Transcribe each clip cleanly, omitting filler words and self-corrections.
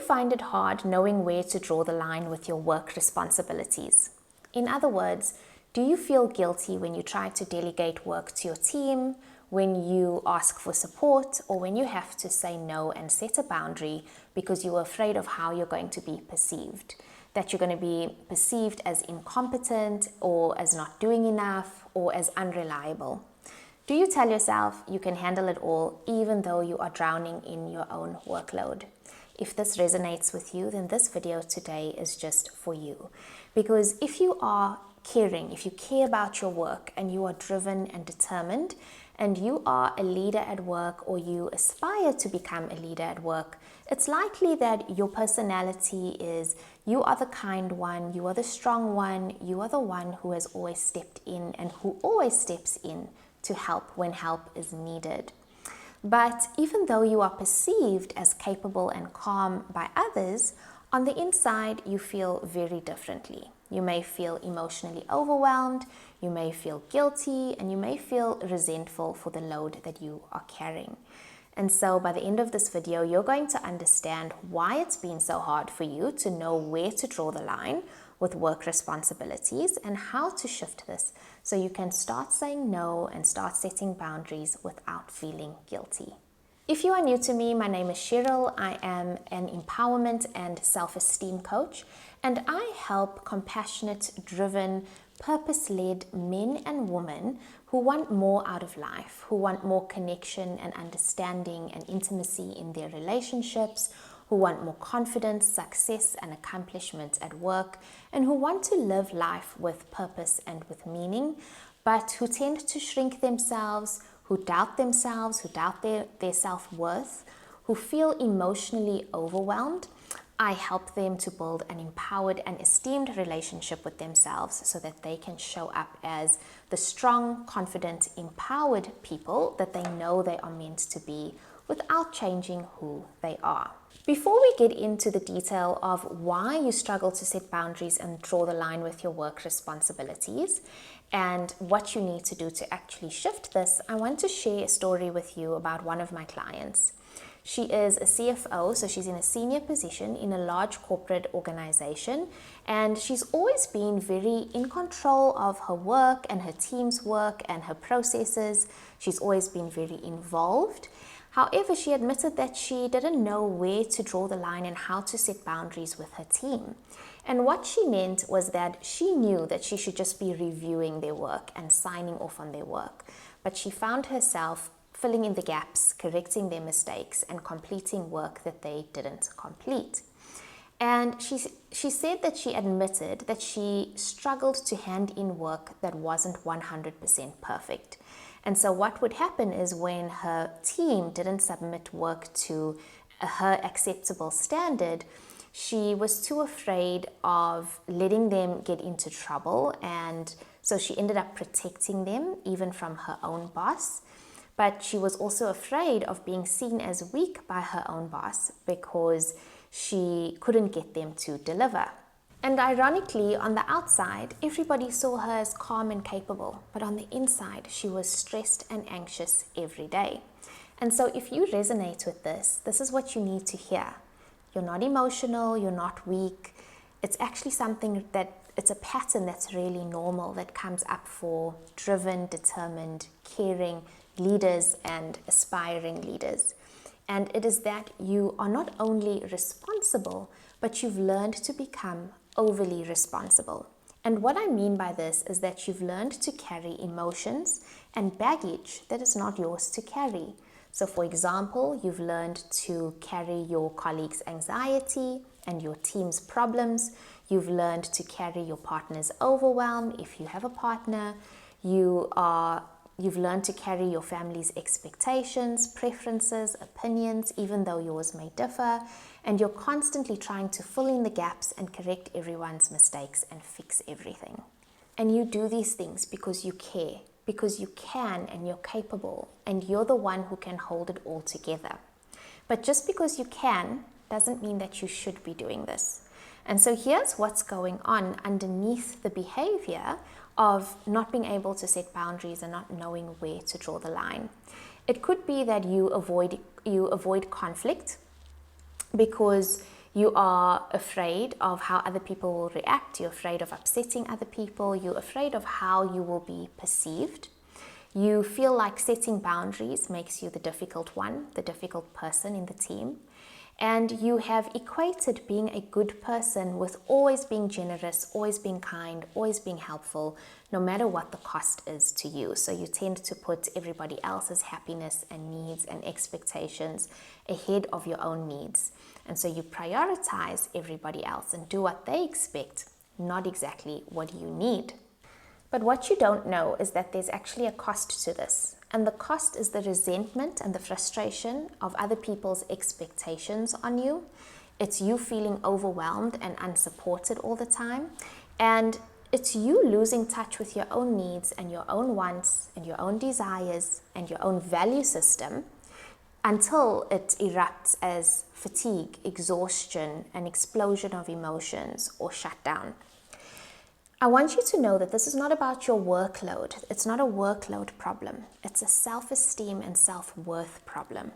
find it hard knowing where to draw the line with your work responsibilities? In other words, do you feel guilty when you try to delegate work to your team, when you ask for support, or when you have to say no and set a boundary because you are afraid of how you're going to be perceived? That you're going to be perceived as incompetent, or as not doing enough, or as unreliable? Do you tell yourself you can handle it all even though you are drowning in your own workload? If this resonates with you, then this video today is just for you. Because if you are caring, if you care about your work and you are driven and determined, and you are a leader at work, or you aspire to become a leader at work, it's likely that your personality is you are the kind one, you are the strong one, you are the one who has always stepped in and who always steps in to help when help is needed. But even though you are perceived as capable and calm by others, on the inside you feel very differently. You may feel emotionally overwhelmed, you may feel guilty, and you may feel resentful for the load that you are carrying. And so by the end of this video, you're going to understand why it's been so hard for you to know where to draw the line with work responsibilities, and how to shift this so you can start saying no and start setting boundaries without feeling guilty. If you are new to me, my name is Cheryl. I am an empowerment and self-esteem coach, and I help compassionate, driven, purpose-led men and women who want more out of life, who want more connection and understanding and intimacy in their relationships, who want more confidence, success, and accomplishment at work, and who want to live life with purpose and with meaning, but who tend to shrink themselves, who doubt their self-worth, who feel emotionally overwhelmed. I help them to build an empowered and esteemed relationship with themselves so that they can show up as the strong, confident, empowered people that they know they are meant to be without changing who they are. Before we get into the detail of why you struggle to set boundaries and draw the line with your work responsibilities, and what you need to do to actually shift this, I want to share a story with you about one of my clients. She is a CFO, so she's in a senior position in a large corporate organization, and she's always been very in control of her work and her team's work and her processes. She's always been very involved. However, she admitted that she didn't know where to draw the line and how to set boundaries with her team. And what she meant was that she knew that she should just be reviewing their work and signing off on their work. But she found herself filling in the gaps, correcting their mistakes, and completing work that they didn't complete. And she said that she admitted that she struggled to hand in work that wasn't 100% perfect. And so what would happen is when her team didn't submit work to her acceptable standard, she was too afraid of letting them get into trouble, and so she ended up protecting them even from her own boss. But she was also afraid of being seen as weak by her own boss because she couldn't get them to deliver. And ironically, on the outside, everybody saw her as calm and capable, but on the inside, she was stressed and anxious every day. And so if you resonate with this, this is what you need to hear. You're not emotional, you're not weak. It's actually it's a pattern that's really normal that comes up for driven, determined, caring leaders and aspiring leaders. And it is that you are not only responsible, but you've learned to become overly responsible. And what I mean by this is that you've learned to carry emotions and baggage that is not yours to carry. So for example, you've learned to carry your colleagues' anxiety and your team's problems. You've learned to carry your partner's overwhelm if you have a partner. You've learned to carry your family's expectations, preferences, opinions, even though yours may differ, and you're constantly trying to fill in the gaps and correct everyone's mistakes and fix everything. And you do these things because you care, because you can and you're capable, and you're the one who can hold it all together. But just because you can doesn't mean that you should be doing this. And so here's what's going on underneath the behavior of not being able to set boundaries and not knowing where to draw the line. It could be that you avoid conflict because You are afraid of how other people will react. You're afraid of upsetting other people. You're afraid of how you will be perceived. You feel like setting boundaries makes you the difficult one, the difficult person in the team. And you have equated being a good person with always being generous, always being kind, always being helpful, no matter what the cost is to you. So you tend to put everybody else's happiness and needs and expectations ahead of your own needs. And so you prioritize everybody else and do what they expect, not exactly what you need. But what you don't know is that there's actually a cost to this. And the cost is the resentment and the frustration of other people's expectations on you. It's you feeling overwhelmed and unsupported all the time. And it's you losing touch with your own needs and your own wants and your own desires and your own value system until it erupts as fatigue, exhaustion, an explosion of emotions, or shutdown. I want you to know that this is not about your workload. It's not a workload problem. It's a self-esteem and self-worth problem.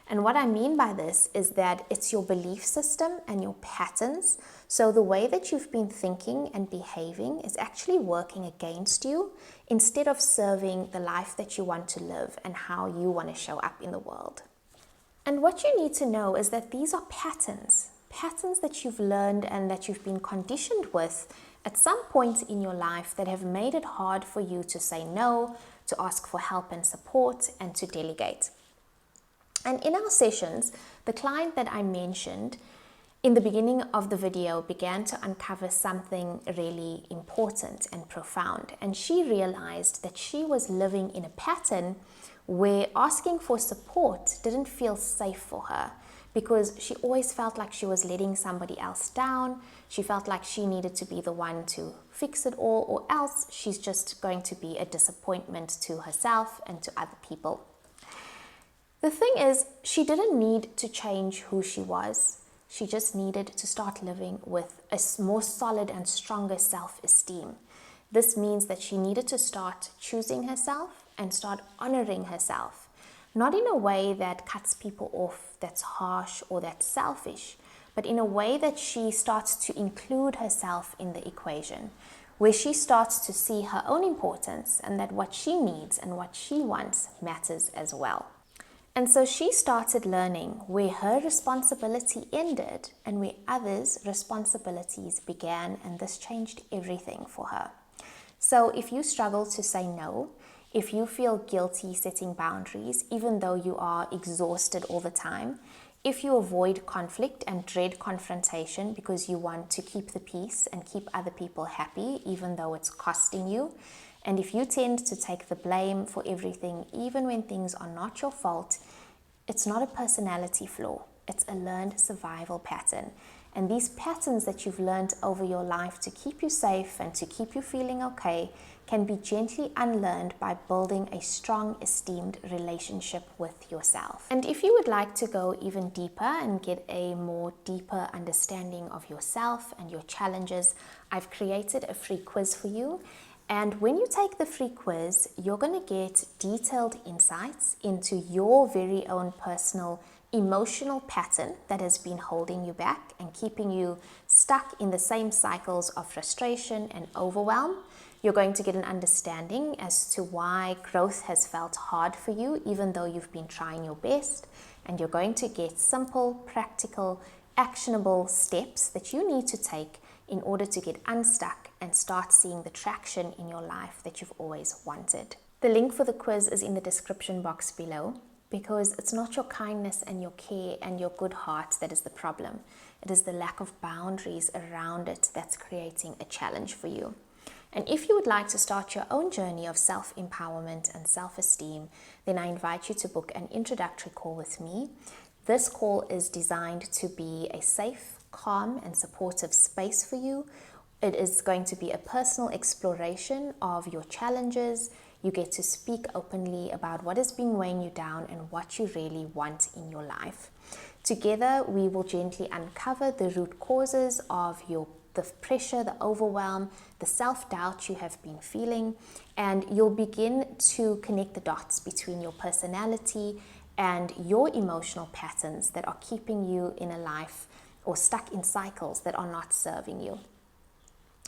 And what I mean by this is that it's your belief system and your patterns. So the way that you've been thinking and behaving is actually working against you instead of serving the life that you want to live and how you want to show up in the world. And what you need to know is that these are patterns that you've learned and that you've been conditioned with at some point in your life that have made it hard for you to say no, to ask for help and support, and to delegate. And in our sessions, the client that I mentioned in the beginning of the video began to uncover something really important and profound. And she realized that she was living in a pattern where asking for support didn't feel safe for her, because she always felt like she was letting somebody else down. She felt like she needed to be the one to fix it all, or else she's just going to be a disappointment to herself and to other people. The thing is, she didn't need to change who she was. She just needed to start living with a more solid and stronger self-esteem. This means that she needed to start choosing herself and start honoring herself. Not in a way that cuts people off, that's harsh or that's selfish, but in a way that she starts to include herself in the equation, where she starts to see her own importance and that what she needs and what she wants matters as well. And so she started learning where her responsibility ended and where others' responsibilities began, and this changed everything for her. So if you struggle to say no, if you feel guilty setting boundaries, even though you are exhausted all the time, if you avoid conflict and dread confrontation because you want to keep the peace and keep other people happy, even though it's costing you, and if you tend to take the blame for everything, even when things are not your fault, it's not a personality flaw. It's a learned survival pattern. And these patterns that you've learned over your life to keep you safe and to keep you feeling okay can be gently unlearned by building a strong, esteemed relationship with yourself. And if you would like to go even deeper and get a more deeper understanding of yourself and your challenges, I've created a free quiz for you. And when you take the free quiz, you're going to get detailed insights into your very own personal emotional pattern that has been holding you back and keeping you stuck in the same cycles of frustration and overwhelm. You're going to get an understanding as to why growth has felt hard for you, even though you've been trying your best. And you're going to get simple, practical, actionable steps that you need to take in order to get unstuck and start seeing the traction in your life that you've always wanted. The link for the quiz is in the description box below, because it's not your kindness and your care and your good heart that is the problem. It is the lack of boundaries around it that's creating a challenge for you. And if you would like to start your own journey of self-empowerment and self-esteem, then I invite you to book an introductory call with me. This call is designed to be a safe, calm, and supportive space for you. It is going to be a personal exploration of your challenges. You get to speak openly about what has been weighing you down and what you really want in your life. Together, we will gently uncover the root causes of the pressure, the overwhelm, the self-doubt you have been feeling, and you'll begin to connect the dots between your personality and your emotional patterns that are keeping you in a life or stuck in cycles that are not serving you.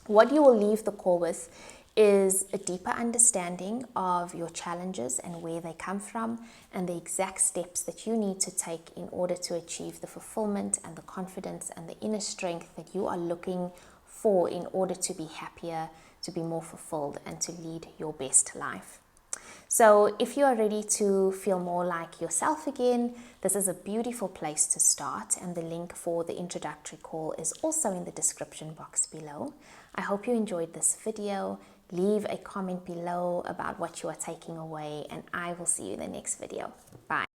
What you will leave the call with is a deeper understanding of your challenges and where they come from, and the exact steps that you need to take in order to achieve the fulfillment and the confidence and the inner strength that you are looking for in order to be happier, to be more fulfilled, and to lead your best life. So if you are ready to feel more like yourself again, this is a beautiful place to start, and the link for the introductory call is also in the description box below. I hope you enjoyed this video. Leave a comment below about what you are taking away, and I will see you in the next video. Bye.